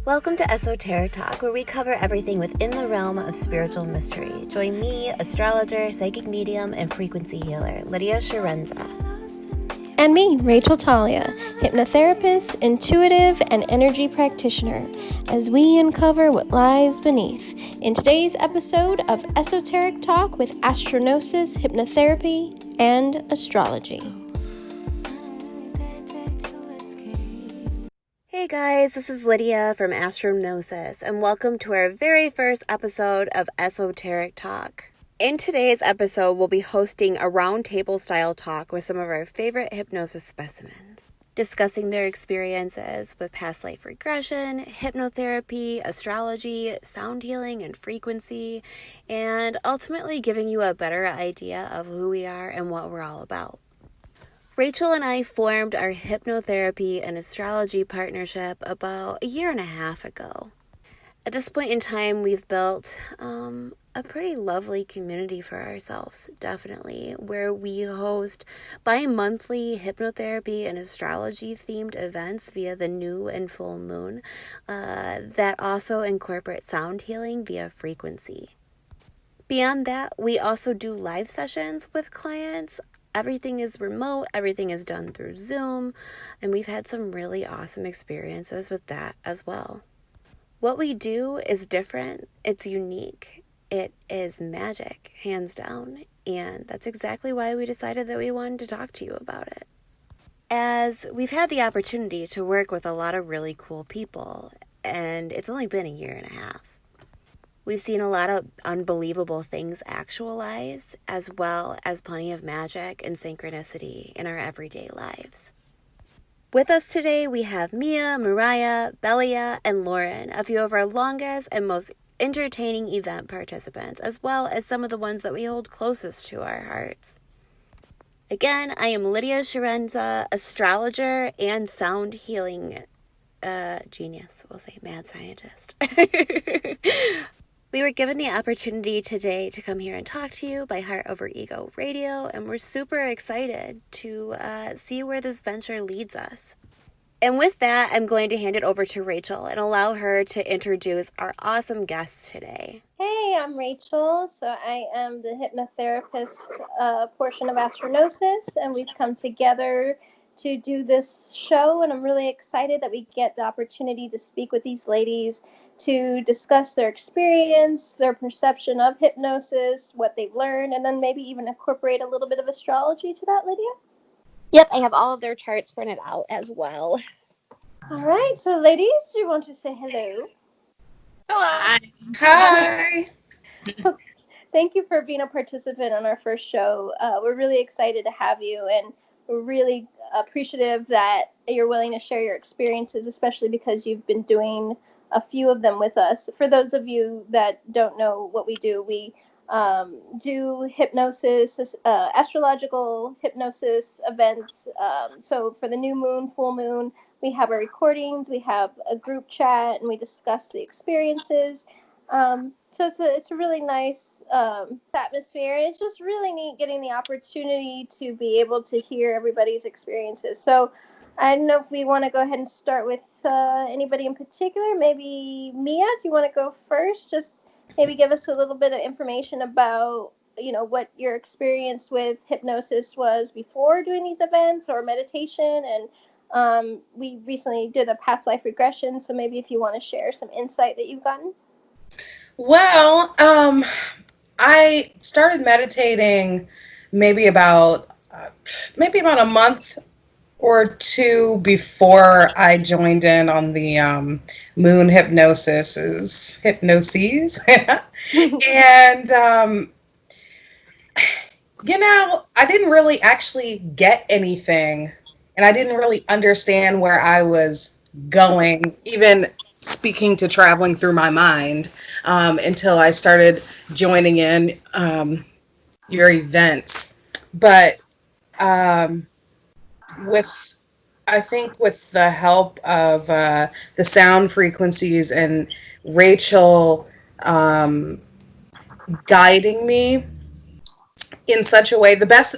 Welcome to Esoteric Talk, where we cover everything within the realm of spiritual mystery. Join me, astrologer, psychic medium, and frequency healer, Lydia Chiarenza. And me, Rachel Talia, hypnotherapist, intuitive, and energy practitioner, as we uncover what lies beneath in today's episode of Esoteric Talk with AstroGnosis, Hypnotherapy, and Astrology. Hey guys, this is Lydia from AstroGnosis, and welcome to our very first episode of Esoteric Talk. In today's episode, we'll be hosting a roundtable style talk with some of our favorite hypnosis specimens, discussing their experiences with past life regression, hypnotherapy, astrology, sound healing, and frequency, and ultimately giving you a better idea of who we are and what we're all about. Rachel and I formed our hypnotherapy and astrology partnership about a year and a half ago. At this point in time, we've built a pretty lovely community for ourselves, definitely, where we host bi-monthly hypnotherapy and astrology themed events via the new and full moon that also incorporate sound healing via frequency. Beyond that, we also do live sessions with clients. Everything is remote, everything is done through Zoom, and we've had some really awesome experiences with that as well. What we do is different, it's unique, it is magic, hands down, and that's exactly why we decided that we wanted to talk to you about it. As we've had the opportunity to work with a lot of really cool people, and it's only been a year and a half. We've seen a lot of unbelievable things actualize, as well as plenty of magic and synchronicity in our everyday lives. With us today, we have Mia, Mariah, Belia, and Lauren, a few of our longest and most entertaining event participants, as well as some of the ones that we hold closest to our hearts. Again, I am Lydia Chiarenza, astrologer and sound healing genius, we'll say mad scientist. We were given the opportunity today to come here and talk to you by Heart Over Ego Radio, and we're super excited to see where this venture leads us. And with that, I'm going to hand it over to Rachel and allow her to introduce our awesome guests today. Hey, I'm Rachel. So I am the hypnotherapist portion of AstroGnosis, and we've come together to do this show, and I'm really excited that we get the opportunity to speak with these ladies to discuss their experience, their perception of hypnosis, what they've learned, and then maybe even incorporate a little bit of astrology to that, Lydia? Yep, I have all of their charts printed out as well. All right, so ladies, do you want to say hello? Hello. Hi. Thank you for being a participant on our first show. We're really excited to have you, and we're really appreciative that you're willing to share your experiences, especially because you've been doing a few of them with us. For those of you that don't know what we do do hypnosis, astrological hypnosis events. So for the new moon, full moon, we have our recordings, we have a group chat, and we discuss the experiences. So it's a really nice atmosphere. It's just really neat getting the opportunity to be able to hear everybody's experiences. So I don't know if we want to go ahead and start with anybody in particular. Maybe Mia, do you want to go first? Just maybe give us a little bit of information about, what your experience with hypnosis was before doing these events or meditation. And we recently did a past life regression, so maybe if you want to share some insight that you've gotten. Well, I started meditating maybe about a month or two before I joined in on the moon hypnoses. And, I didn't really actually get anything, and I didn't really understand where I was going, even speaking to traveling through my mind, until I started joining in your events. But with the help of the sound frequencies and Rachel guiding me in such a way, the best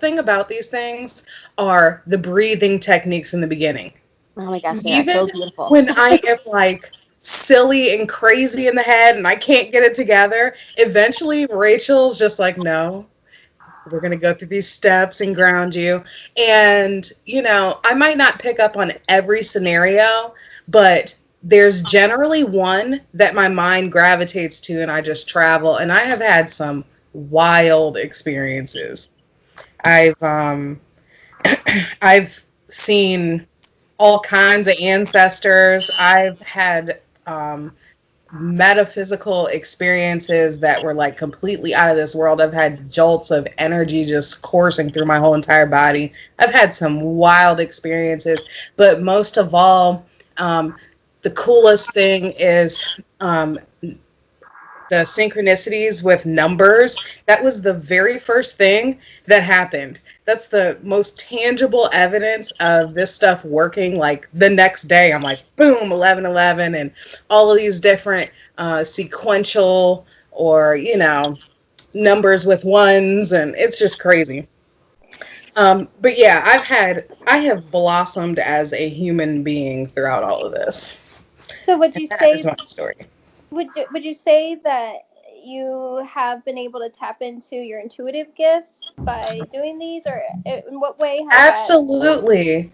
thing about these things are the breathing techniques in the beginning. Oh my gosh, they are Even so beautiful. when I am like silly and crazy in the head and I can't get it together, eventually Rachel's just like, no, we're going to go through these steps and ground you. And, I might not pick up on every scenario, but there's generally one that my mind gravitates to and I just travel. And I have had some wild experiences. I've I've seen all kinds of ancestors. I've had metaphysical experiences that were like completely out of this world. I've had jolts of energy just coursing through my whole entire body. I've had some wild experiences, but most of all, the coolest thing is the synchronicities with numbers. That was the very first thing that happened. That's the most tangible evidence of this stuff working. Like the next day, I'm like, boom, 1111, and all of these different sequential or, numbers with ones, and it's just crazy. But yeah, I have blossomed as a human being throughout all of this. So would And you that say is my story. would you say that you have been able to tap into your intuitive gifts by doing these, or in what way has that? Absolutely.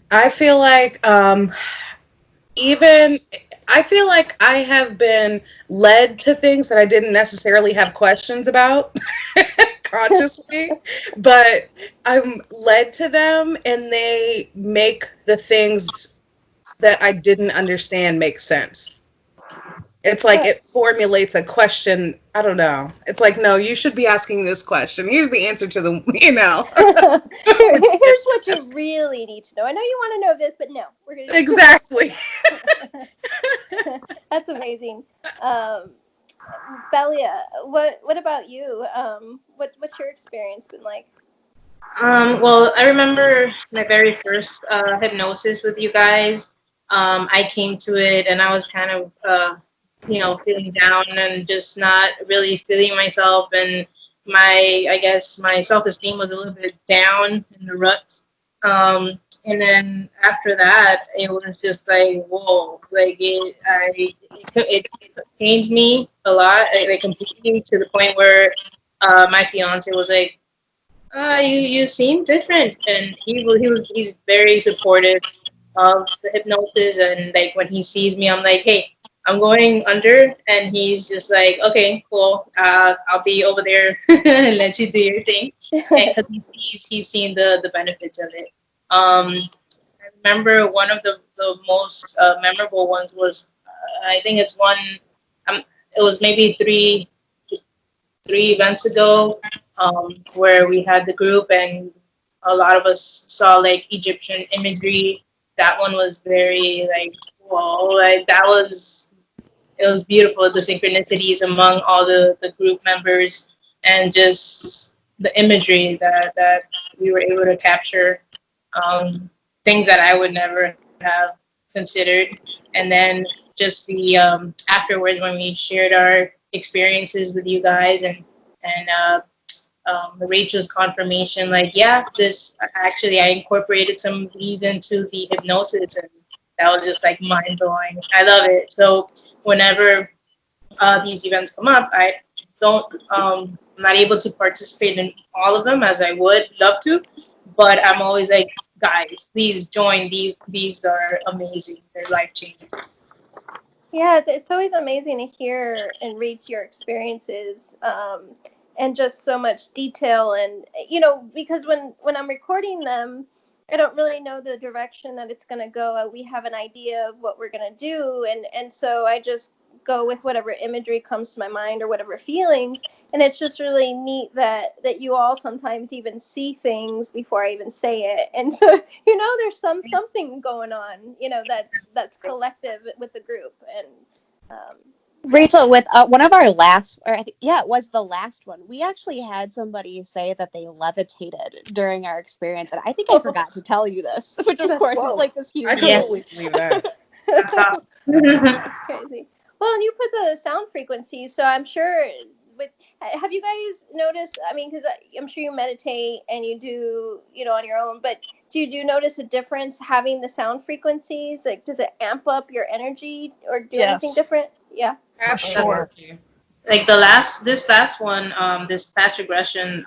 Even I feel like I have been led to things that I didn't necessarily have questions about consciously, but I'm led to them and they make the things that I didn't understand make sense. It's like But it formulates a question. I don't know. It's like, no, you should be asking this question. Here's the answer to here's what you really need to know. I know you want to know this, but no, we're gonna. Exactly. That's amazing. Um, Belia, what about you? What's your experience been like? Well, I remember my very first hypnosis with you guys. I came to it and I was kind of, feeling down and just not really feeling myself. And I guess my self-esteem was a little bit down in the ruts. And then after that, it was just like, whoa, like it changed me a lot, like completely to the point where my fiance was like, you seem different, and he's very supportive of the hypnosis, and like when he sees me, I'm like, hey, I'm going under, and he's just like, okay, cool, I'll be over there and let you do your thing, and because he's seen the benefits of it. I remember one of the most memorable ones was I think it's one. Um, it was maybe three events ago, where we had the group and a lot of us saw like Egyptian imagery. That one was very like, whoa, like it was beautiful, the synchronicities among all the group members and just the imagery that we were able to capture, things that I would never have considered. And then just the afterwards when we shared our experiences with you guys and Rachel's confirmation, like, yeah, this actually I incorporated some of these into the hypnosis, and that was just like mind blowing. I love it. So whenever these events come up, I'm not able to participate in all of them as I would love to, but I'm always like, guys, please join. These are amazing. They're life changing. Yeah, it's always amazing to hear and read your experiences, and just so much detail. And because when I'm recording them, I don't really know the direction that it's going to go. We have an idea of what we're going to do, and so I just go with whatever imagery comes to my mind or whatever feelings. And it's just really neat that you all sometimes even see things before I even say it. And so there's something going on, that's collective with the group. And Rachel, with one of our last, or I think, yeah, it was the last one, we actually had somebody say that they levitated during our experience, and I think I forgot to tell you this, which of course is like this huge I thing. totally believe that. That's awesome. crazy. Well, and you put the sound frequencies, so I'm sure. Have you guys noticed? I mean, because I'm sure you meditate and you do, on your own. But do you notice a difference having the sound frequencies? Like, does it amp up your energy or do anything different? Yeah. For sure. Absolutely. Like this last one, this past regression,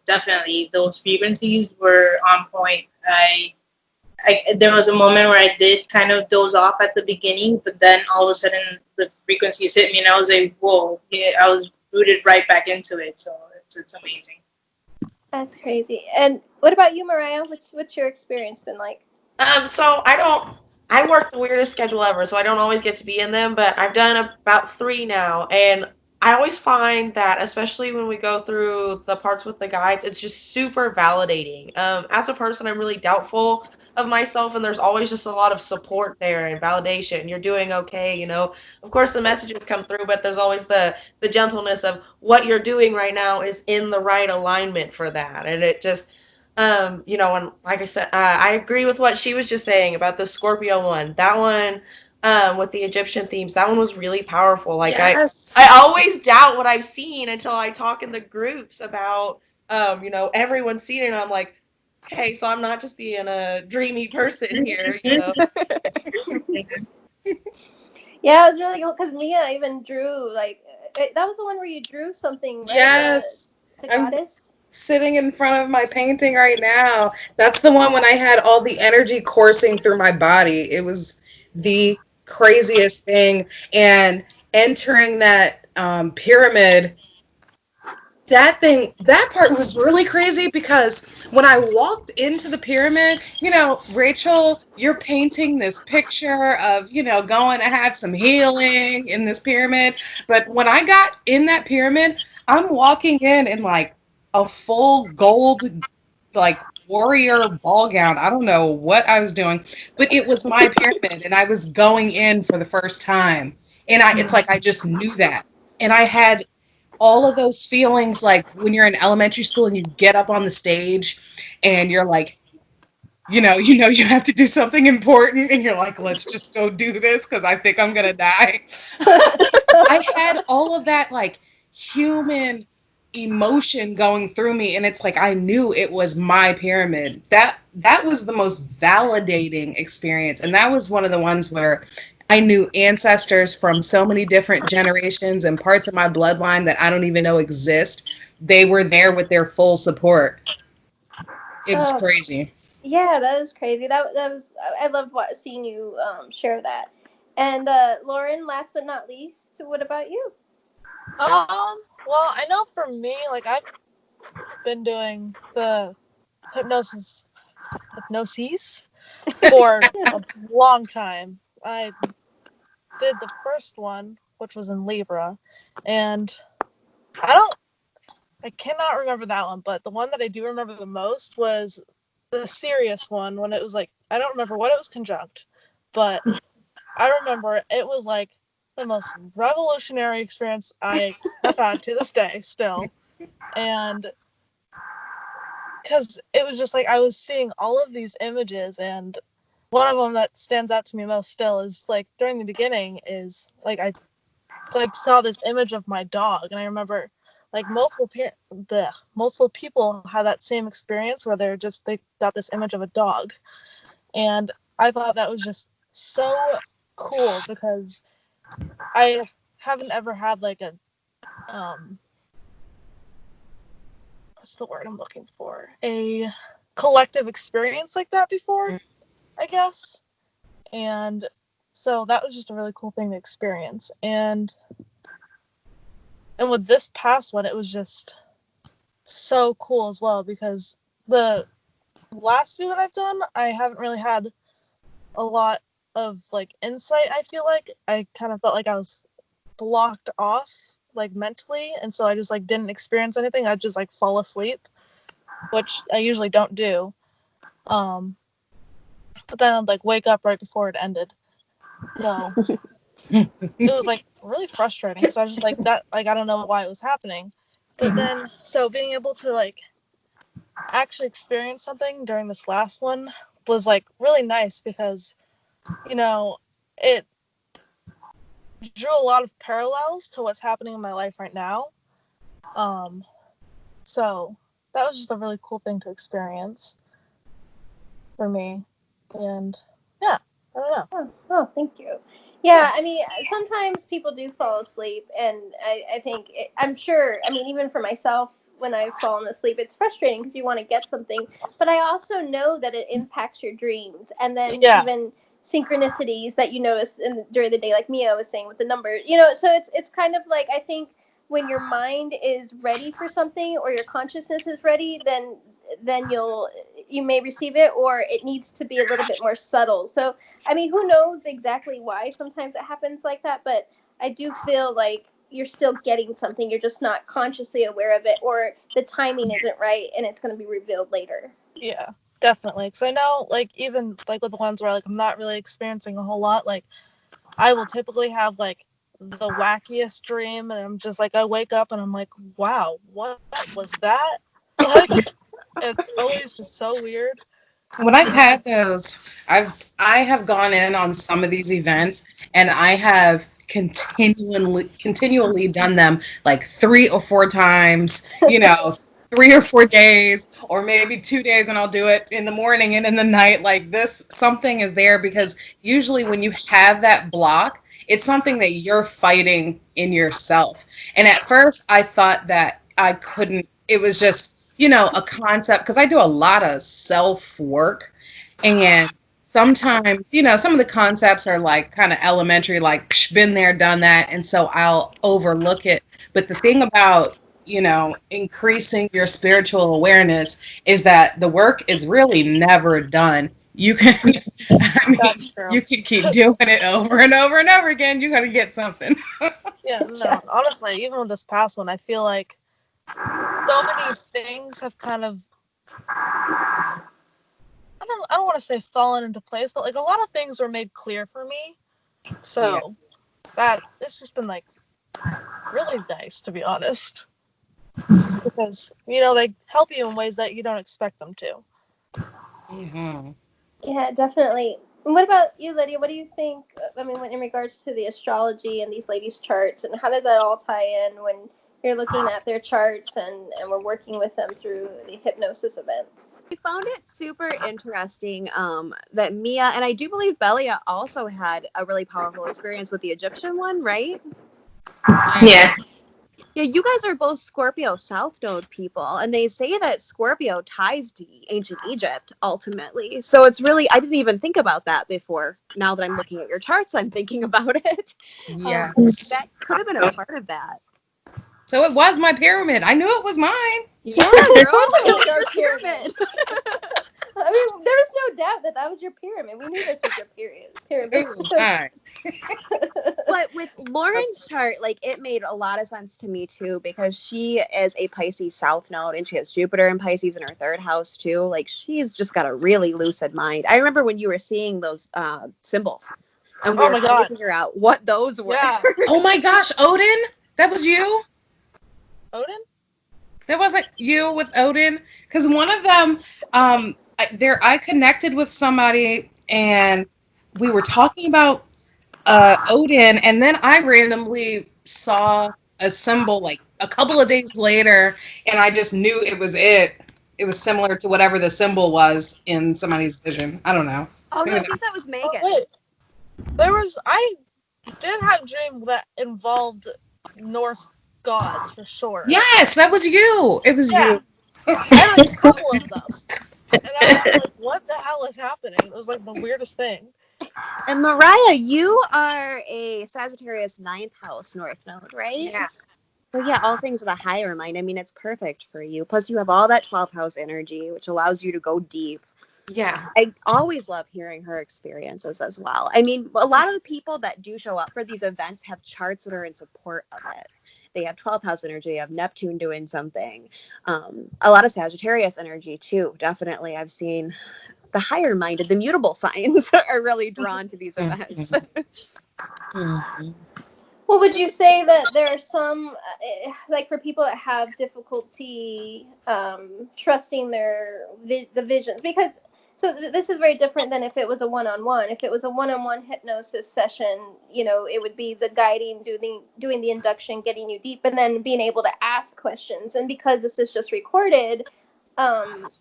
definitely those frequencies were on point. There was a moment where I did kind of doze off at the beginning, but then all of a sudden the frequencies hit me, and I was like, "Whoa!" Yeah, I was rooted right back into it. So it's amazing. That's crazy. And what about you, Mariah? What's your experience been like? So I work the weirdest schedule ever, so I don't always get to be in them, but I've done about 3 now, and I always find that, especially when we go through the parts with the guides, it's just super validating. As a person, I'm really doubtful of myself, and there's always just a lot of support there and validation. You're doing okay, Of course, the messages come through, but there's always the gentleness of what you're doing right now is in the right alignment for that, and it just and like I said, I agree with what she was just saying about the Scorpio one. That one, with the Egyptian themes, that one was really powerful. Like Yes. I always doubt what I've seen until I talk in the groups about, everyone's seen it. And I'm like, okay, so I'm not just being a dreamy person here. Yeah, it was really cool because Mia even drew that was the one where you drew something, right? Yes. The goddess. Sitting in front of my painting right now. That's the one when I had all the energy coursing through my body. It was the craziest thing. And entering that pyramid, that part was really crazy because when I walked into the pyramid, Rachel, you're painting this picture of, going to have some healing in this pyramid. But when I got in that pyramid, I'm walking in like a full gold, like, warrior ball gown. I don't know what I was doing, but it was my pyramid and I was going in for the first time. And it's like I just knew that. And I had all of those feelings like when you're in elementary school and you get up on the stage and you're like, you have to do something important and you're like, let's just go do this because I think I'm gonna die. I had all of that like human emotion going through me, and it's like I knew it was my pyramid. That was the most validating experience, and that was one of the ones where I knew ancestors from so many different generations and parts of my bloodline that I don't even know exist. They were there with their full support. It was crazy. Yeah, that was crazy. That was I love seeing you share that. And Lauren, last but not least, what about you? Well, I know for me, like I've been doing the hypnosis for a long time. I did the first one, which was in Libra, and I cannot remember that one, but the one that I do remember the most was the Sirius one when it was like, I don't remember what it was conjunct, but I remember it was like the most revolutionary experience I have had to this day still. And because it was just like I was seeing all of these images, and one of them that stands out to me most still is like during the beginning is like I like saw this image of my dog, and I remember like multiple people had that same experience where they got this image of a dog, and I thought that was just so cool because I haven't ever had like a what's the word I'm looking for? A collective experience like that before, I guess. And so that was just a really cool thing to experience. And with this past one, it was just so cool as well because the last few that I've done, I haven't really had a lot of like insight. I feel like I kind of felt like I was blocked off like mentally, and so I just like didn't experience anything. I'd just like fall asleep, which I usually don't do. But then I'd like wake up right before it ended. So it was like really frustrating because I was just like that, like I don't know why it was happening. But then so being able to like actually experience something during this last one was like really nice because it drew a lot of parallels to what's happening in my life right now. So that was just a really cool thing to experience. for me. And yeah, I don't know. Oh, thank you. Yeah, I mean, sometimes people do fall asleep, and I think, I'm sure, I mean, even for myself, when I've fallen asleep, it's frustrating because you want to get something, but I also know that it impacts your dreams, and then Yeah. even synchronicities that you notice during the day, like Mia was saying with the numbers, so it's kind of like, I think when your mind is ready for something or your consciousness is ready, then you may receive it, or it needs to be a little bit more subtle. So I mean, who knows exactly why sometimes it happens like that, but I do feel like you're still getting something. You're just not consciously aware of it, or the timing isn't right and it's going to be revealed later. Yeah, definitely. Because I know, like, even like with the ones where like I'm not really experiencing a whole lot, like I will typically have like the wackiest dream, and I'm just like, I wake up and I'm like, wow, what was that? Like, it's always just so weird. When I've had those, I have gone in on some of these events, and I have continually done them like 3 or 4 times, 3 or 4 days, or maybe 2 days, and I'll do it in the morning and in the night. Like this, something is there, because usually when you have that block, it's something that you're fighting in yourself. And at first I thought that I couldn't, it was just, a concept, because I do a lot of self work, and sometimes, some of the concepts are like kind of elementary, like been there, done that, and so I'll overlook it. But the thing about, increasing your spiritual awareness is that the work is really never done. You can, I mean, you can keep doing it over and over and over again. You got to get something. Yeah, no, honestly, even with this past one, I feel like so many things have kind of, I don't want to say fallen into place, but like a lot of things were made clear for me. So that it's just been like really nice, to be honest, because they help you in ways that you don't expect them to. Mm-hmm. Yeah, definitely. And what about you, Lydia? What do you think? I mean, in regards to the astrology and these ladies' charts, and how does that all tie in when you're looking at their charts and we're working with them through the hypnosis events? I found it super interesting that Mia, and I do believe Belia also had a really powerful experience with the Egyptian one, right? Yeah. Yeah, you guys are both Scorpio South Node people, and they say that Scorpio ties to ancient Egypt ultimately. So it's really, I didn't even think about that before. Now that I'm looking at your charts, I'm thinking about it. Yes. That could have been a part of that. So it was my pyramid. I knew it was mine. Yeah, girl, It was your our pyramid. I mean, there was no doubt that was your pyramid. We knew this was your pyramid. It was mine. But with Lauren's chart, like, it made a lot of sense to me too, because she is a Pisces South Node, and she has Jupiter and Pisces in her 3rd house too. Like, she's just got a really lucid mind. I remember when you were seeing those symbols, and we were trying to figure out what those were. Yeah. Oh my gosh, Odin? That was you? Odin? That wasn't you with Odin? Because one of them, I connected with somebody, and we were talking about Odin, and then I randomly saw a symbol like a couple of days later, and I just knew it was it. It was similar to whatever the symbol was in somebody's vision. I don't know. Oh, no, I think that was Megan. Oh, wait. I did have a dream that involved Norse gods, for sure. Yes, that was you. It was you. I had a couple of them. And I was like, what the hell is happening? It was like the weirdest thing. And Mariah, you are a Sagittarius 9th house North Node, right? Yeah. So yeah, all things of the higher mind. I mean, it's perfect for you. Plus, you have all that 12th house energy, which allows you to go deep. Yeah. I always love hearing her experiences as well. I mean, a lot of the people that do show up for these events have charts that are in support of it. They have 12th house energy, they have Neptune doing something. A lot of Sagittarius energy too, definitely. I've seen the higher minded, the mutable signs are really drawn to these events. Mm-hmm. Well, would you say that there are some, like for people that have difficulty trusting the visions? Because, this is very different than if it was a one-on-one. If it was a one-on-one hypnosis session, it would be the guiding, doing the induction, getting you deep, and then being able to ask questions. And because this is just recorded,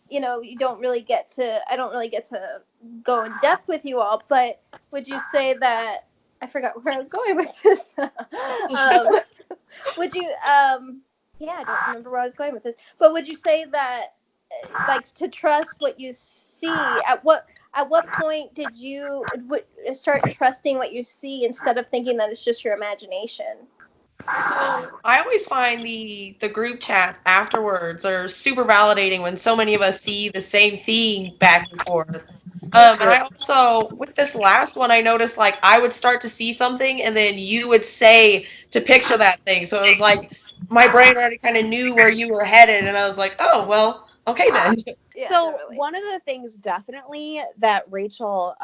You know, you don't really get to, I don't really get to go in depth with you all, but would you say that, I forgot where I was going with this. Would you, yeah, I don't remember where I was going with this, but would you say that, like, to trust what you see, at what point did you start trusting what you see instead of thinking that it's just your imagination? So I always find the group chats afterwards are super validating when so many of us see the same thing back and forth. And I also, with this last one, I noticed like I would start to see something and then you would say to picture that thing. So it was like my brain already kind of knew where you were headed, and I was like, oh, well, okay then. Yeah, So totally. one of the things definitely that Rachel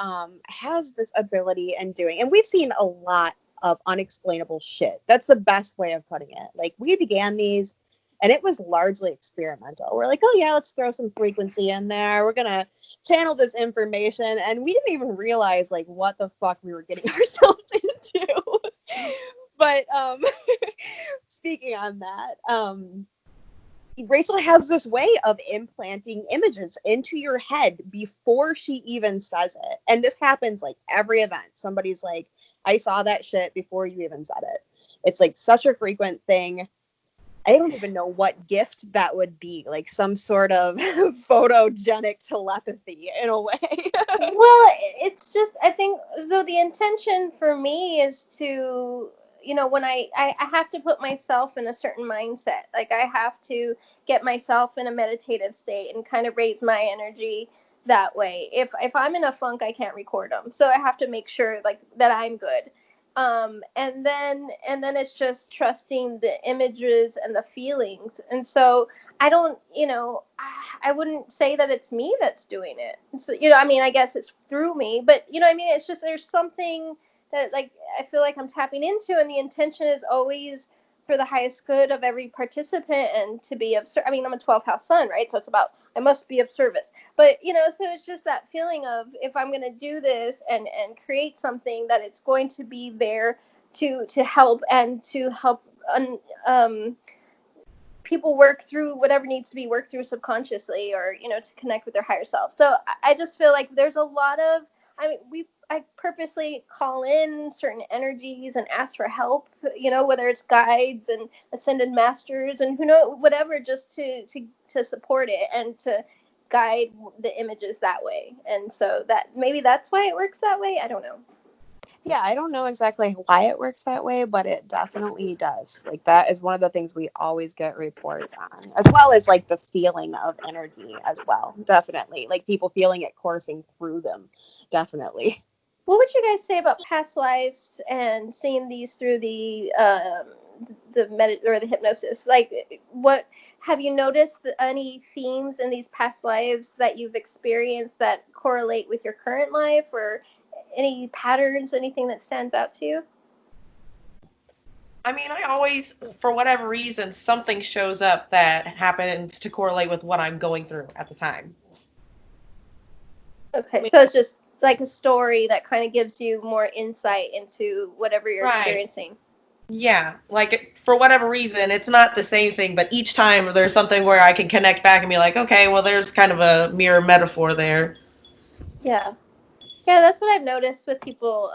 has this ability in doing, and we've seen a lot of unexplainable shit. That's the best way of putting it. Like, we began these and it was largely experimental. We're like, oh yeah, let's throw some frequency in there. We're gonna channel this information, and we didn't even realize like what the fuck we were getting ourselves into. But speaking on that, Rachel has this way of implanting images into your head before she even says it. And this happens like every event. Somebody's like, I saw that shit before you even said it. It's like such a frequent thing. I don't even know what gift that would be, like some sort of photogenic telepathy in a way. Well, it's just, I think, though, the intention for me is to, you know, when I have to put myself in a certain mindset. Like, I have to get myself in a meditative state and kind of raise my energy that way. If I'm in a funk, I can't record them. So I have to make sure, like, that I'm good. And then it's just trusting the images and the feelings. And so I don't, you know, I wouldn't say that it's me that's doing it. So, you know, I mean, I guess it's through me, but, you know, I mean, it's just, there's something that, like, I feel like I'm tapping into, and the intention is always for the highest good of every participant and to be of, I mean, I'm a 12th house sun, right? So it's about, I must be of service. But, you know, so it's just that feeling of, if I'm going to do this and create something, that it's going to be there to help, and to help people work through whatever needs to be worked through subconsciously, or, you know, to connect with their higher self. So I just feel like there's a lot of, I mean, I purposely call in certain energies and ask for help, you know, whether it's guides and ascended masters and who knows, whatever, just to support it and to guide the images that way. And so that, maybe that's why it works that way. I don't know. Yeah, I don't know exactly why it works that way, but it definitely does. Like, that is one of the things we always get reports on, as well as like the feeling of energy as well. Definitely. Like, people feeling it coursing through them. Definitely. What would you guys say about past lives and seeing these through the hypnosis? Like, what have you noticed any themes in these past lives that you've experienced that correlate with your current life, or any patterns, anything that stands out to you? I mean, I always, for whatever reason, something shows up that happens to correlate with what I'm going through at the time. Okay, so it's just like a story that kind of gives you more insight into whatever you're experiencing. Yeah, like, for whatever reason, it's not the same thing, but each time there's something where I can connect back and be like, okay, well, there's kind of a mirror metaphor there. Yeah. Yeah, that's what I've noticed with people,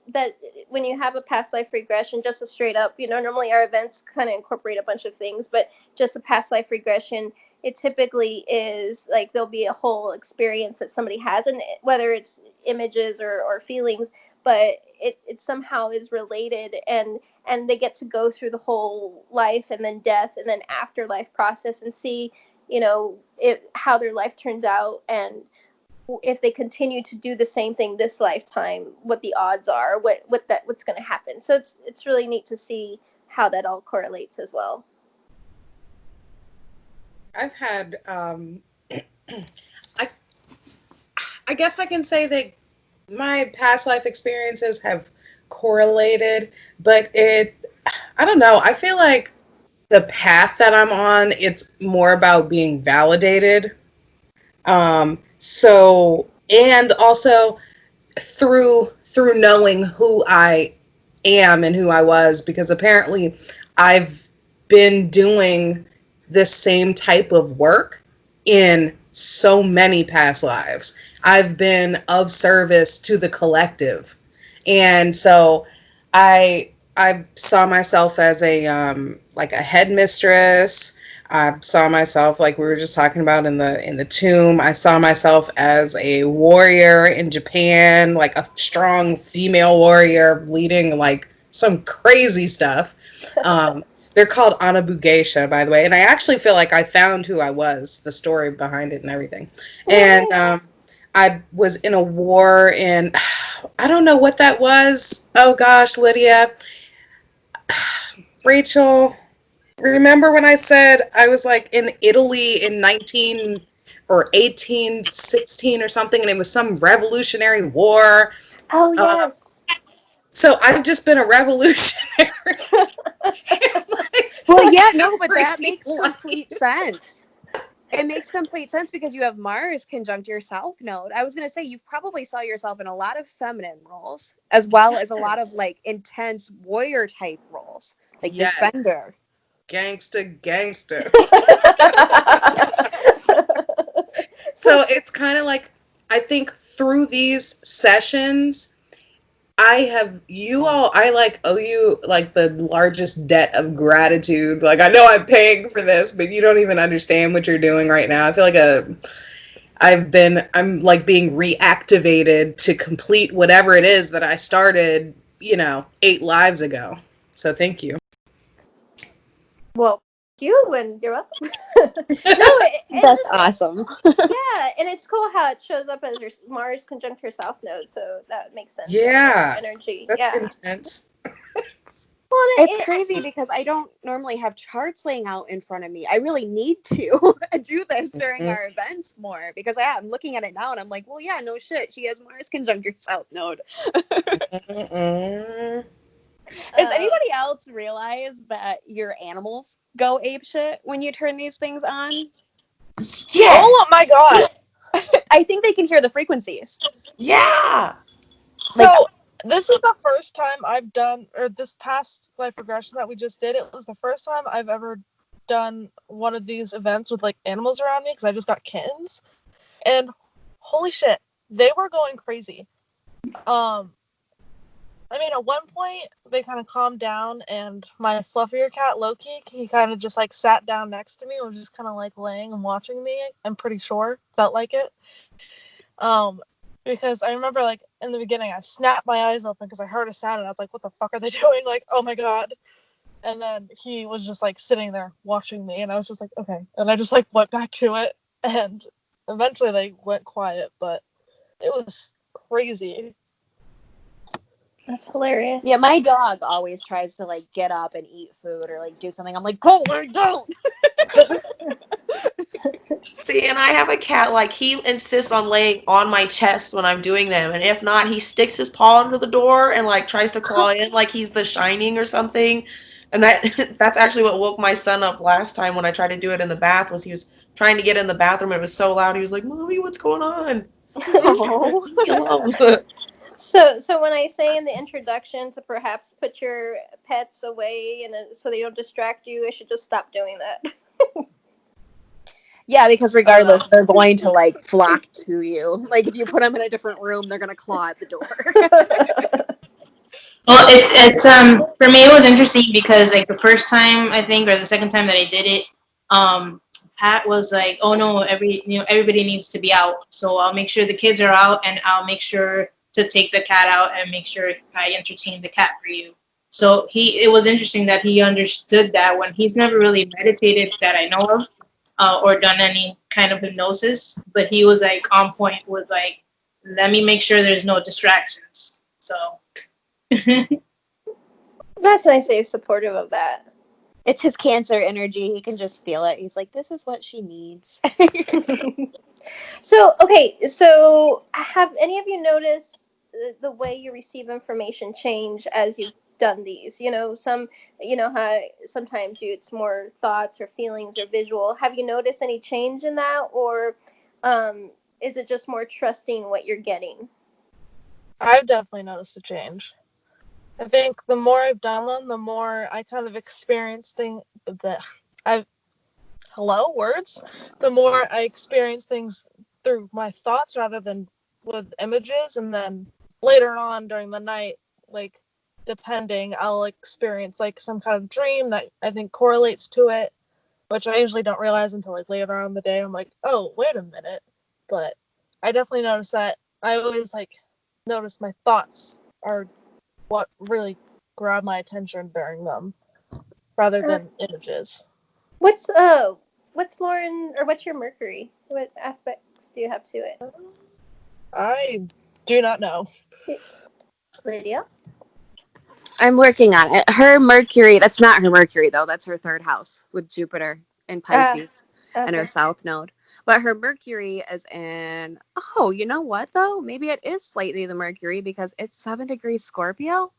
that when you have a past life regression, just a straight up, you know, normally our events kind of incorporate a bunch of things, but just a past life regression, it typically is like there'll be a whole experience that somebody has, and whether it's images or feelings, but it somehow is related, and they get to go through the whole life and then death and then afterlife process and see, you know, how their life turns out, and if they continue to do the same thing this lifetime, what the odds are, what's going to happen. So it's really neat to see how that all correlates as well. I've had, I guess I can say that my past life experiences have correlated, but I don't know. I feel like the path that I'm on, it's more about being validated. So, and also through knowing who I am and who I was, because apparently I've been doing this same type of work in so many past lives. I've been of service to the collective. And so I saw myself as a like a headmistress. I saw myself, like we were just talking about, in the tomb. I saw myself as a warrior in Japan, like a strong female warrior leading like some crazy stuff. They're called Anabu Geisha, by the way, and I actually feel like I found who I was, the story behind it and everything. And I was in a war in, I don't know what that was. Oh gosh, Lydia. Rachel, remember when I said I was like in Italy in 19 or 1816 or something, and it was some revolutionary war? Oh, yes. So I've just been a revolutionary. Well, yeah, no, but that makes complete sense. It makes complete sense because you have Mars conjunct your South Node. I was going to say, you've probably saw yourself in a lot of feminine roles, as well as a lot of like intense warrior type roles, like defender. Gangsta. So it's kind of like, I think through these sessions, I like owe you like the largest debt of gratitude. Like, I know I'm paying for this, but you don't even understand what you're doing right now. I feel like I'm like being reactivated to complete whatever it is that I started, 8 lives ago. So thank you. Well, you, and you're welcome. That's awesome. Yeah, and it's cool how it shows up as your Mars conjunct your South Node, so that makes sense. Yeah, energy. That's intense. Well, it's crazy because I don't normally have charts laying out in front of me. I really need to do this during our events more because I'm looking at it now and I'm like, well, yeah, no shit. She has Mars conjunct your South Node. Does anybody else realize that your animals go apeshit when you turn these things on? Yeah. Oh my god. I think they can hear the frequencies. Yeah. So this is the first time I've done, or this past life regression that we just did, it was the first time I've ever done one of these events with like animals around me because I just got kittens. And holy shit, they were going crazy. I mean, at one point, they kind of calmed down, and my fluffier cat, Loki, he kind of just, like, sat down next to me and was just kind of, like, laying and watching me. I'm pretty sure. Felt like it. Because I remember, like, in the beginning, I snapped my eyes open because I heard a sound, and I was like, what the fuck are they doing? Like, oh, my God. And then he was just, like, sitting there watching me, and I was just like, okay. And I just, like, went back to it, and eventually they went quiet, but it was crazy. That's hilarious. Yeah, my dog always tries to like get up and eat food or like do something. I'm like, Polar, don't. See, and I have a cat, like, he insists on laying on my chest when I'm doing them, and if not, he sticks his paw under the door and like tries to claw in like he's The Shining or something. And that's actually what woke my son up last time when I tried to do it in the bath. Was he was trying to get in the bathroom, it was so loud, he was like, Mommy, what's going on? Oh. So when I say in the introduction to perhaps put your pets away and so they don't distract you, I should just stop doing that. Yeah, because regardless, they're going to like flock to you. Like if you put them in a different room, they're gonna claw at the door. Well, it's for me it was interesting because like the first time I think or the second time that I did it, Pat was like, oh no, everybody needs to be out, so I'll make sure the kids are out and I'll make sure to take the cat out and make sure I entertain the cat for you. So it was interesting that he understood that when he's never really meditated that I know of. Or done any kind of hypnosis, but he was like on point with like, let me make sure there's no distractions. So that's nice that you're supportive of that. It's his Cancer energy. He can just feel it. He's like, this is what she needs. So have any of you noticed the way you receive information change as you've done these? How sometimes it's more thoughts or feelings or visual. Have you noticed any change in that, or is it just more trusting what you're getting? I've definitely noticed a change. I think the more I've done them, the more I kind of experience things that hello, words, the more I experience things through my thoughts rather than with images. And then later on during the night, like, depending, I'll experience like some kind of dream that I think correlates to it, which I usually don't realize until like later on in the day. I'm like, oh, wait a minute. But I definitely notice that I always like notice my thoughts are what really grab my attention during them rather than images. What's Lauren, or what's your Mercury? What aspects do you have to it? I do not know. Lydia? I'm working on it. Her Mercury, that's not her Mercury though, that's her third house with Jupiter in Pisces and her south node. But her Mercury is in, oh, you know what though? Maybe it is slightly the Mercury because it's 7 degrees Scorpio.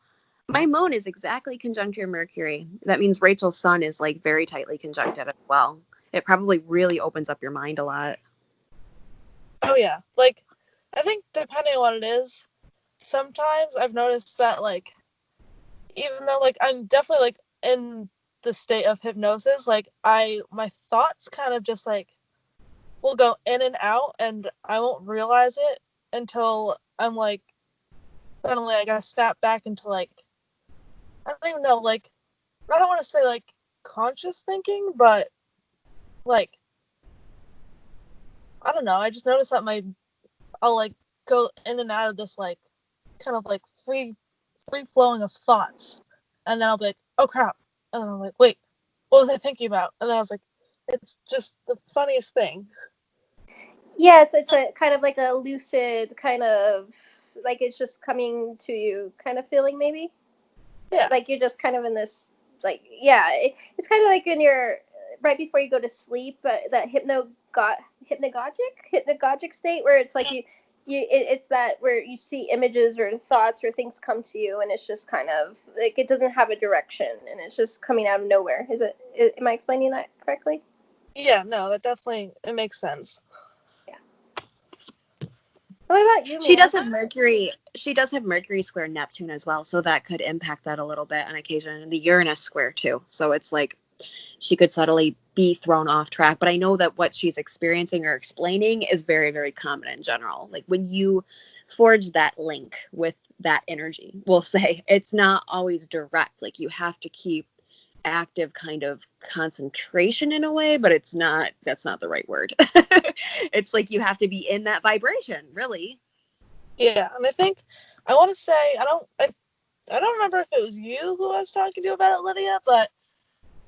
My moon is exactly conjunct your Mercury. That means Rachel's sun is like very tightly conjuncted as well. It probably really opens up your mind a lot. Oh yeah, like I think depending on what it is, sometimes I've noticed that like even though like I'm definitely like in the state of hypnosis, like my thoughts kind of just like will go in and out and I won't realize it until I'm like suddenly I gotta snap back into like, I don't even know, like, I don't want to say like conscious thinking, but like, I don't know, I just notice that I'll like go in and out of this like kind of like free flowing of thoughts, and then I'll be like, oh crap, and then I'm like, wait, what was I thinking about? And then I was like, it's just the funniest thing. Yeah, it's a kind of like a lucid kind of, like it's just coming to you kind of feeling, maybe. Yeah. Like you're just kind of in this, like, yeah, it's kind of like in your, right before you go to sleep, but that hypnagogic state where it's like it's that where you see images or thoughts or things come to you, and it's just kind of like it doesn't have a direction, and it's just coming out of nowhere. Am I explaining that correctly? Yeah, no, that definitely, it makes sense. Yeah. What about you, She Mia? does have Mercury. She does have Mercury square Neptune as well, so that could impact that a little bit on occasion. And the Uranus square too. So it's like she could subtly be thrown off track. But I know that what she's experiencing or explaining is very, very common in general. Like when you forge that link with that energy, we'll say it's not always direct. Like you have to keep active kind of concentration in a way, but that's not the right word. It's like you have to be in that vibration, really. Yeah, and I think I want to say I don't remember if it was you who I was talking to about it, Lydia, but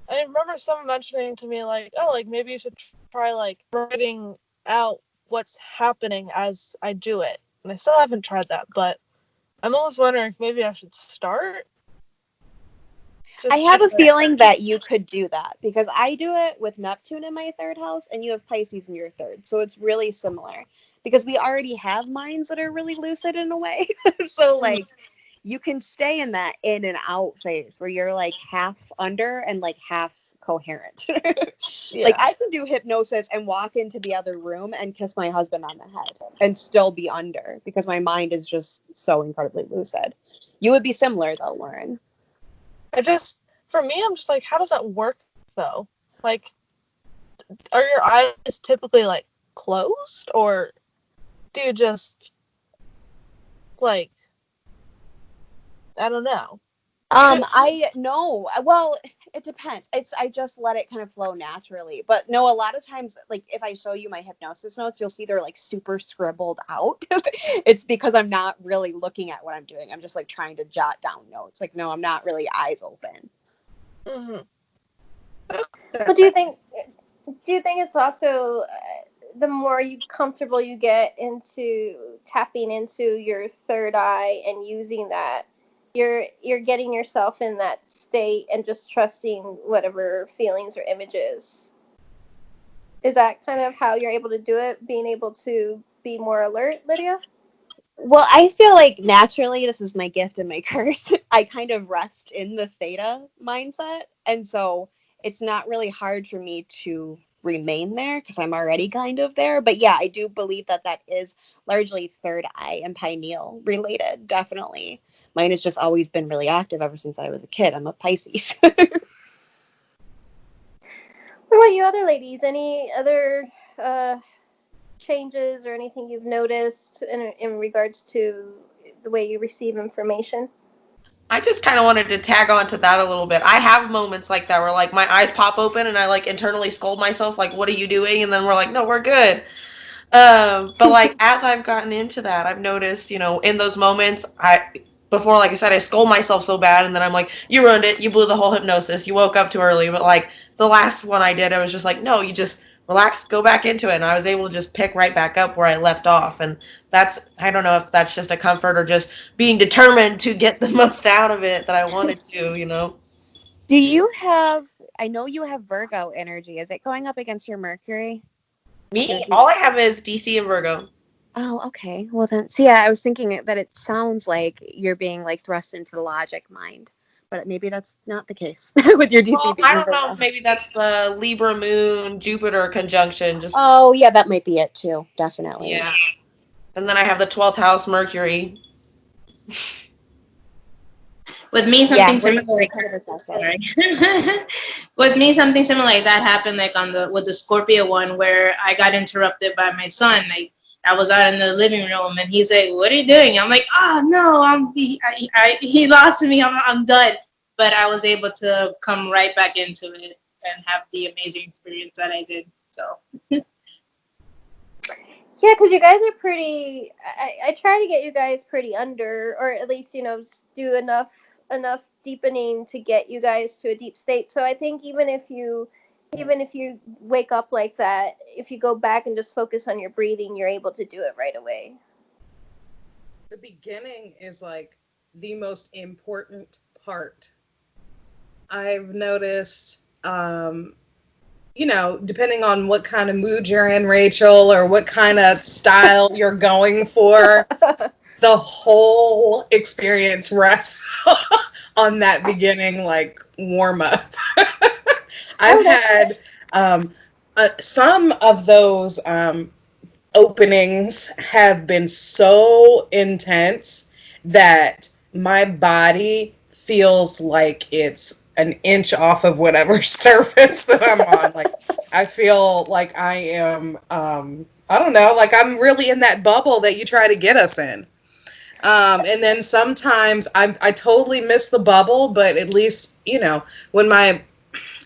I remember someone mentioning to me like, oh, like maybe you should try like writing out what's happening as I do it. And I still haven't tried that, but I'm almost wondering if maybe I should start. I have a feeling that you could do that because I do it with Neptune in my third house and you have Pisces in your third. So it's really similar because we already have minds that are really lucid in a way. So like you can stay in that in and out phase where you're like half under and like half coherent. Yeah. Like I can do hypnosis and walk into the other room and kiss my husband on the head and still be under because my mind is just so incredibly lucid. You would be similar though, Lauren. For me, I'm just like, how does that work though? Like, are your eyes typically like closed, or do you just like, I don't know. I know. Well, it depends. I just let it kind of flow naturally. But no, a lot of times, like if I show you my hypnosis notes, you'll see they're like super scribbled out. It's because I'm not really looking at what I'm doing. I'm just like trying to jot down notes. Like, no, I'm not really eyes open. Mm-hmm. Well, do you think it's also the more comfortable you get into tapping into your third eye and using that, you're getting yourself in that state and just trusting whatever feelings or images? Is that kind of how you're able to do it, being able to be more alert, Lydia? Well, I feel like naturally this is my gift and my curse. I kind of rest in the theta mindset. And so it's not really hard for me to remain there because I'm already kind of there. But yeah, I do believe that is largely third eye and pineal related. Definitely. Mine has just always been really active ever since I was a kid. I'm a Pisces. What about you other ladies? Any other changes or anything you've noticed in regards to the way you receive information? I just kind of wanted to tag on to that a little bit. I have moments like that where like my eyes pop open and I like internally scold myself like, what are you doing? And then we're like, no, we're good. But like as I've gotten into that, I've noticed, in those moments, before, like I said, I scold myself so bad, and then I'm like, you ruined it, you blew the whole hypnosis, you woke up too early. But like the last one I did, I was just like, no, you just relax, go back into it, and I was able to just pick right back up where I left off, and I don't know if that's just a comfort or just being determined to get the most out of it that I wanted to. Do you have, I know you have Virgo energy. Is it going up against your Mercury? Me, all I have is DC and Virgo. Oh, okay. Well then, so yeah, I was thinking that it sounds like you're being like thrust into the logic mind, but maybe that's not the case with your DC. Well, I don't know. Maybe that's the Libra Moon Jupiter conjunction. Oh, yeah, that might be it too. Definitely. Yeah. And then I have the 12th house Mercury. With me, something similar like with me, something similar like that happened like with the Scorpio one, where I got interrupted by my son. I was out in the living room and he's like, "What are you doing?" I'm like, "Oh no, he lost me. I'm done." But I was able to come right back into it and have the amazing experience that I did. So. Yeah, because you guys are pretty. I try to get you guys pretty under, or at least do enough deepening to get you guys to a deep state. So I think even if you wake up like that, if you go back and just focus on your breathing, you're able to do it right away. The beginning is like the most important part. I've noticed, depending on what kind of mood you're in, Rachel, or what kind of style you're going for, the whole experience rests on that beginning, like, warm-up. I've had some of those openings have been so intense that my body feels like it's an inch off of whatever surface that I'm on. Like, I feel like I am, I don't know, like I'm really in that bubble that you try to get us in. And then sometimes I totally miss the bubble, but at least,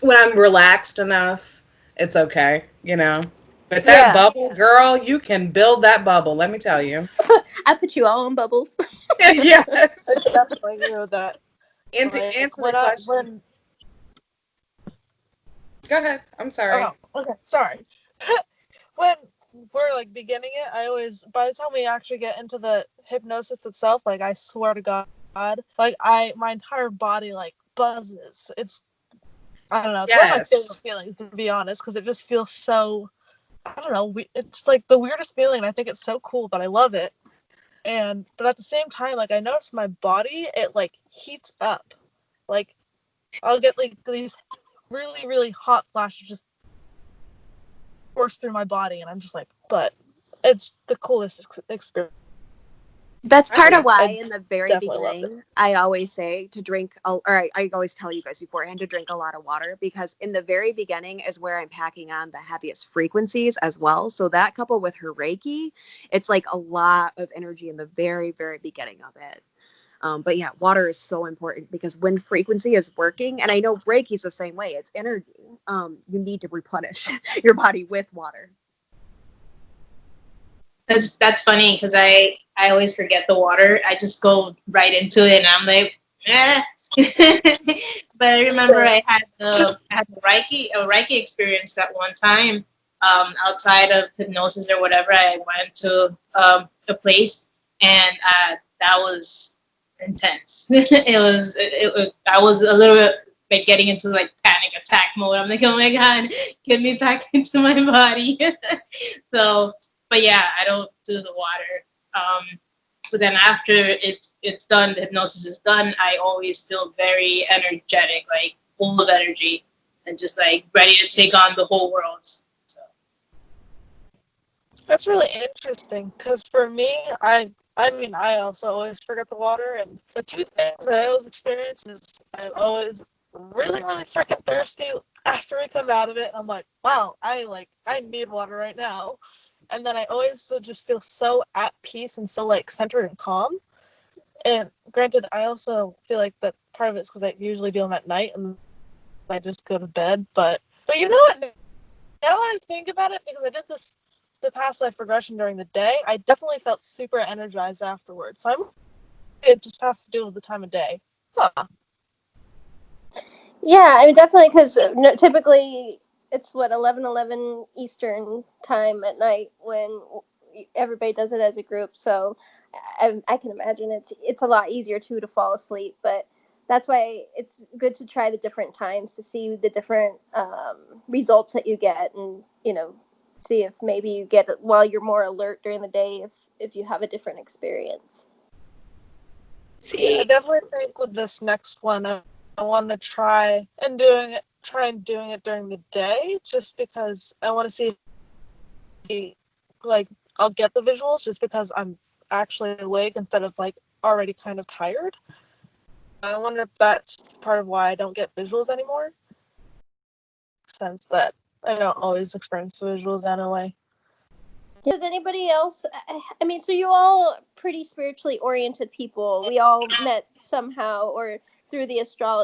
when I'm relaxed enough, it's okay, But that bubble, girl, you can build that bubble, let me tell you. I put you all in bubbles. Yes. I definitely agree with that. And to answer the question. Go ahead. I'm sorry. Oh, okay. Sorry. When we're like beginning it, I always, by the time we actually get into the hypnosis itself, like I swear to God, like my entire body like buzzes. I don't know. It's one of my favorite feelings, to be honest, because it just feels so, I don't know, it's like the weirdest feeling. I think it's so cool, but I love it. But at the same time, like I notice my body, it like heats up. Like I'll get like these really, really hot flashes just course through my body, and I'm just like, but it's the coolest experience. That's part of why in the very beginning, I always say to drink, or I always tell you guys beforehand to drink a lot of water, because in the very beginning is where I'm packing on the heaviest frequencies as well. So that coupled with her Reiki, it's like a lot of energy in the very, very beginning of it. But yeah, water is so important because when frequency is working, and I know Reiki is the same way, it's energy. You need to replenish your body with water. That's funny because I always forget the water. I just go right into it and I'm like, eh. But I remember I had a Reiki experience that one time outside of hypnosis or whatever. I went to a place and that was intense. I was a little bit like getting into like panic attack mode. I'm like, oh my God, get me back into my body. So. But yeah, I don't do the water. But then after it's done, the hypnosis is done, I always feel very energetic, like full of energy, and just like ready to take on the whole world. So. That's really interesting, because for me, I mean, I also always forget the water, and the two things I always experience is I always really, really freaking thirsty after we come out of it. I'm like, wow, I need water right now. And then I always would just feel so at peace and so like centered and calm. And granted, I also feel like that part of it's because I usually do them at night and I just go to bed. But you know what? Now that I think about it, because I did the past life regression during the day, I definitely felt super energized afterwards. So it just has to do with the time of day. Huh. Yeah, I mean, definitely, because typically it's 11:11 Eastern time at night when everybody does it as a group. So I can imagine it's a lot easier too to fall asleep. But that's why it's good to try the different times to see the different results that you get, and see if maybe you get it while you're more alert during the day if you have a different experience. See, I definitely think with this next one, I want to try and doing it during the day, just because I want to see, like, I'll get the visuals just because I'm actually awake instead of like already kind of tired. I wonder if that's part of why I don't get visuals anymore, since that I don't always experience the visuals anyway. Does anybody else? I mean, so you all pretty spiritually oriented people. We all met somehow or through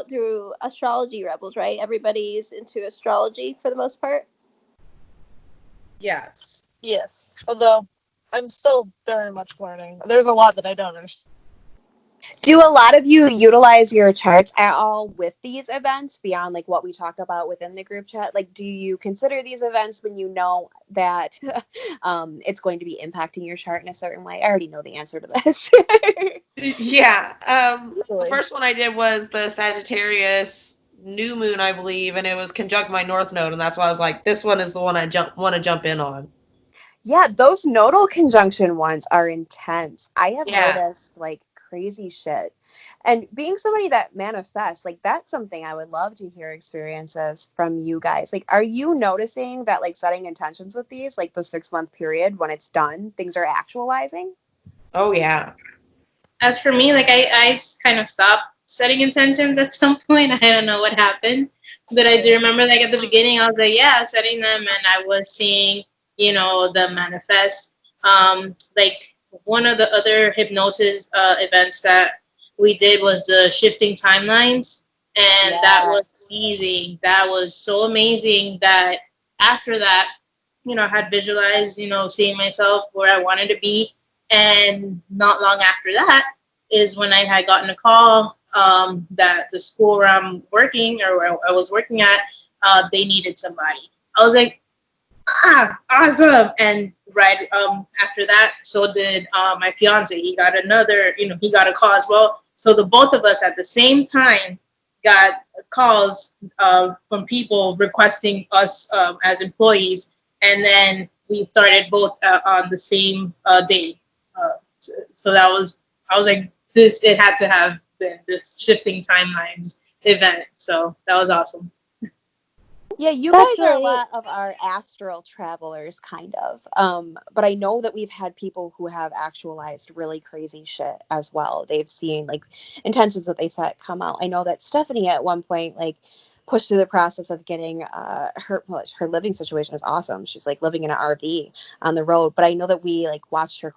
through Astrology Rebels, right? Everybody's into astrology for the most part. Yes. Yes, although I'm still very much learning. There's a lot that I don't understand. Do a lot of you utilize your charts at all with these events beyond like what we talk about within the group chat? Like, do you consider these events when you know that it's going to be impacting your chart in a certain way? I already know the answer to this. Yeah. The first one I did was the Sagittarius new moon, I believe, and it was conjunct my North Node, and that's why I was like, this one is the one I want to jump in on. Yeah, those nodal conjunction ones are intense. I have noticed like crazy shit. And being somebody that manifests, like that's something I would love to hear experiences from you guys. Like, are you noticing that like setting intentions with these, like the 6-month period when it's done, things are actualizing? Oh yeah. As for me, like I kind of stopped setting intentions at some point. I don't know what happened, but I do remember like at the beginning I was like, yeah, setting them, and I was seeing, them manifest. Like one of the other hypnosis events that we did was the shifting timelines, and that was easy. That was so amazing that after that, I had visualized, seeing myself where I wanted to be. And not long after that is when I had gotten a call that the school where I'm working or where I was working at, they needed somebody. I was like, awesome. And right after that, so did my fiance. He got he got a call as well. So the both of us at the same time got calls from people requesting us as employees. And then we started both on the same day. So that was, I was like, it had to have been this shifting timelines event. So that was awesome. Yeah, you guys are a lot of our astral travelers, kind of. But I know that we've had people who have actualized really crazy shit as well. They've seen like intentions that they set come out. I know that Stephanie at one point like pushed through the process of getting her living situation is awesome. She's like living in an RV on the road. But I know that we like watched her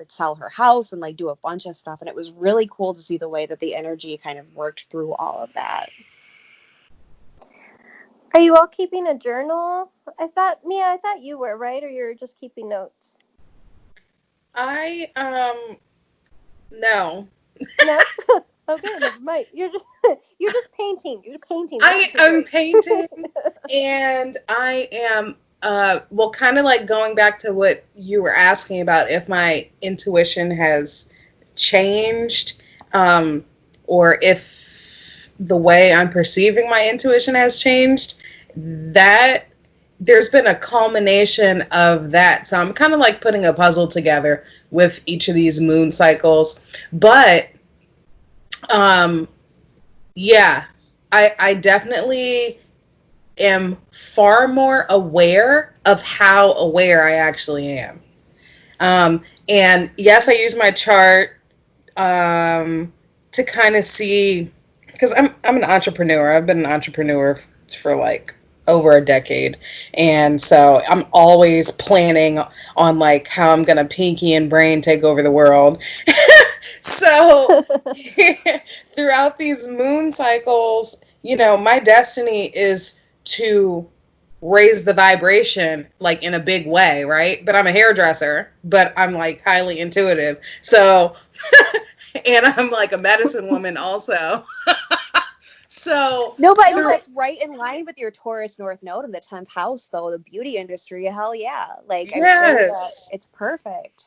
sell her house and like do a bunch of stuff. And it was really cool to see the way that the energy kind of worked through all of that. Are you all keeping a journal? I thought you were, right? Or you're just keeping notes? No. No? Okay, never mind. You're just painting. You're painting. I'm painting, and I am kind of like going back to what you were asking about if my intuition has changed, or if the way I'm perceiving my intuition has changed. That there's been a culmination of that. So I'm kind of like putting a puzzle together with each of these moon cycles. But yeah, I definitely am far more aware of how aware I actually am. And yes, I use my chart to kind of see because I'm an entrepreneur. I've been an entrepreneur for like over a decade, and so I'm always planning on like how I'm gonna pinky and brain take over the world. So throughout these moon cycles, my destiny is to raise the vibration like in a big way, right? But I'm a hairdresser, but I'm like highly intuitive. So and I'm like a medicine woman also. So No, but I mean, through that's right in line with your Taurus North Node in the 10th house, though. The beauty industry, hell yeah. Like, I'm sure that yes. it's perfect.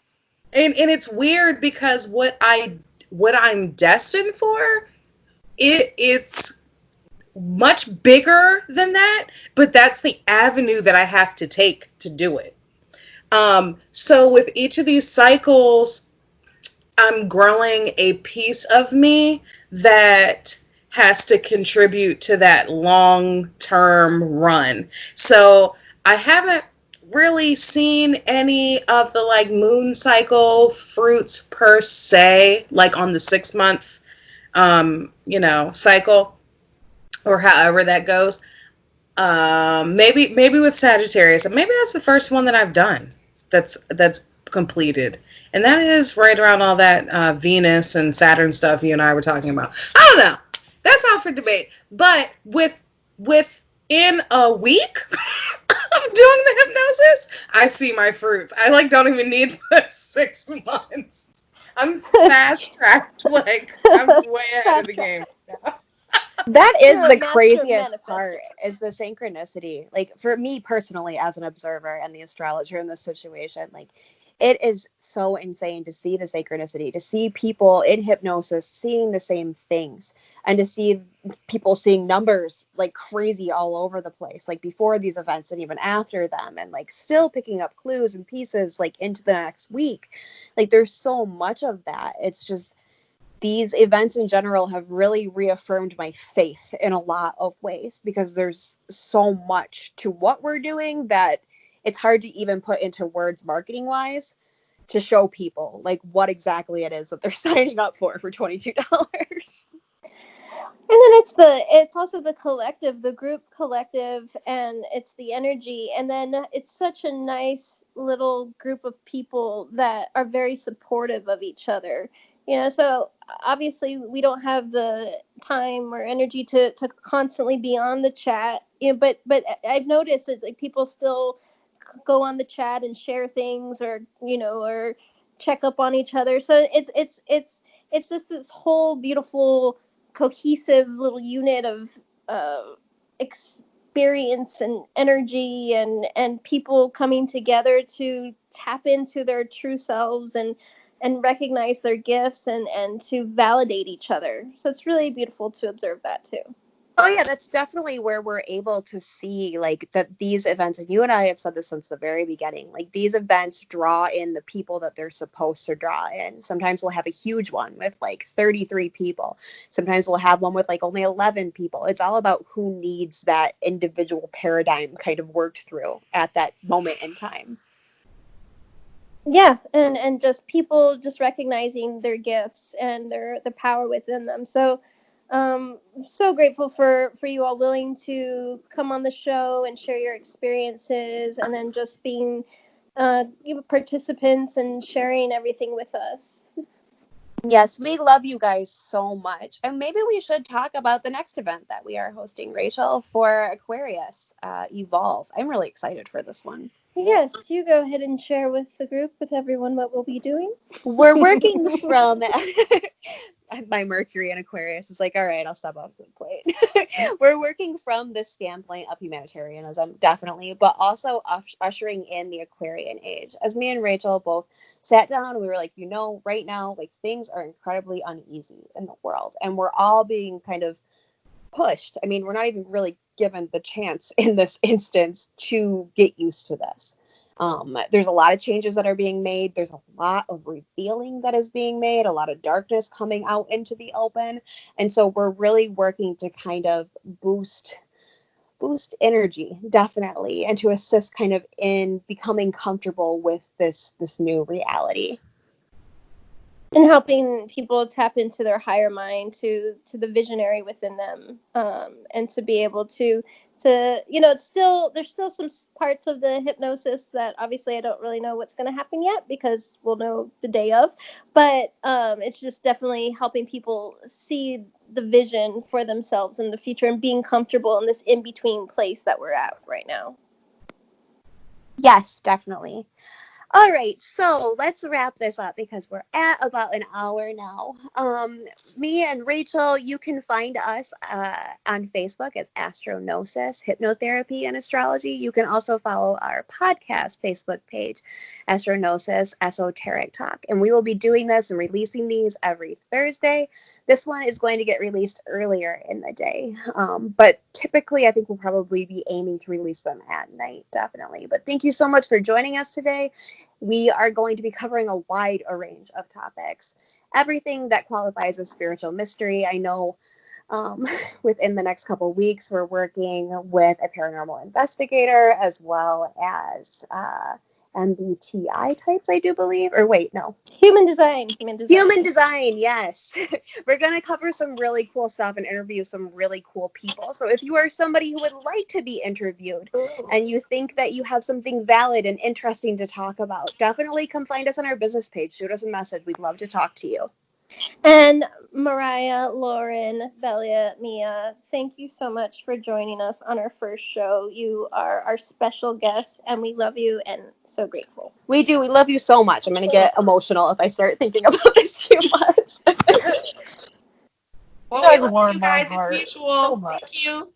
And it's weird because what I'm destined for, it's much bigger than that, but that's the avenue that I have to take to do it. So with each of these cycles, I'm growing a piece of me that has to contribute to that long-term run. So I haven't really seen any of the like moon cycle fruits per se, like on the 6 month, cycle, or however that goes. Maybe with Sagittarius, maybe that's the first one that I've done. That's completed, and that is right around all that Venus and Saturn stuff you and I were talking about. I don't know. That's out for debate. But within a week of doing the hypnosis, I see my fruits. I like don't even need the 6 months. I'm fast tracked. Like I'm way ahead of the game now. That is You're a the master of craziest part, manifesting. is the synchronicity. Like, for me personally, as an observer and the astrologer in this situation, like, it is so insane to see the synchronicity, to see people in hypnosis seeing the same things, and to see people seeing numbers like crazy all over the place, like before these events and even after them, and like still picking up clues and pieces like into the next week. Like, there's so much of that. It's just, these events in general have really reaffirmed my faith in a lot of ways, because there's so much to what we're doing that it's hard to even put into words marketing wise to show people like what exactly it is that they're signing up for $22. And then it's also the collective, the group collective, and it's the energy. And then it's such a nice little group of people that are very supportive of each other. So obviously we don't have the time or energy to constantly be on the chat. But I've noticed that like people still go on the chat and share things, or check up on each other. So it's just this whole beautiful cohesive little unit of experience and energy, and people coming together to tap into their true selves, and recognize their gifts, and to validate each other. So it's really beautiful to observe that too. Oh yeah, that's definitely where we're able to see like that these events, and you and I have said this since the very beginning, like these events draw in the people that they're supposed to draw in. Sometimes we'll have a huge one with like 33 people. Sometimes we'll have one with like only 11 people. It's all about who needs that individual paradigm kind of worked through at that moment in time. Yeah, and just people just recognizing their gifts and the power within them. So so grateful for you all willing to come on the show and share your experiences, and then just being participants and sharing everything with us. Yes, we love you guys so much. And maybe we should talk about the next event that we are hosting, Rachel, for Aquarius, Evolve. I'm really excited for this one. Yes, you go ahead and share with the group, with everyone, what we'll be doing. We're working from my Mercury in Aquarius is like, all right, I'll step off the plate. We're working from the standpoint of humanitarianism, definitely, but also ushering in the Aquarian age. As me and Rachel both sat down, we were like, right now, like things are incredibly uneasy in the world, and we're all being kind of pushed. I mean, we're not even really given the chance in this instance to get used to this. There's a lot of changes that are being made. There's a lot of revealing that is being made, a lot of darkness coming out into the open. And so we're really working to kind of boost energy, definitely, and to assist kind of in becoming comfortable with this new reality. and helping people tap into their higher mind, to the visionary within them, and to be able to it's still, there's still some parts of the hypnosis that obviously I don't really know what's going to happen yet, because we'll know the day of, but it's just definitely helping people see the vision for themselves in the future, and being comfortable in this in-between place that we're at right now. Yes, definitely. All right, so let's wrap this up because we're at about an hour now. Me and Rachel, you can find us on Facebook as AstroGnosis, Hypnotherapy, and Astrology. You can also follow our podcast Facebook page, AstroGnosis, Esoteric Talk. And we will be doing this and releasing these every Thursday. This one is going to get released earlier in the day. But typically, I think we'll probably be aiming to release them at night, definitely. But thank you so much for joining us today. We are going to be covering a wide range of topics, everything that qualifies as spiritual mystery. I know within the next couple of weeks, we're working with a paranormal investigator as well as MBTI types, I do believe. Or wait, no. Human design, yes. We're going to cover some really cool stuff and interview some really cool people. So if you are somebody who would like to be interviewed and you think that you have something valid and interesting to talk about, definitely come find us on our business page. Shoot us a message. We'd love to talk to you. And Mariah, Lauren, Belia, Mia, thank you so much for joining us on our first show. You are our special guest, and we love you and so grateful. We do. We love you so much. I'm going to get emotional if I start thinking about this too much. Well, we love you guys. It's mutual. Thank you.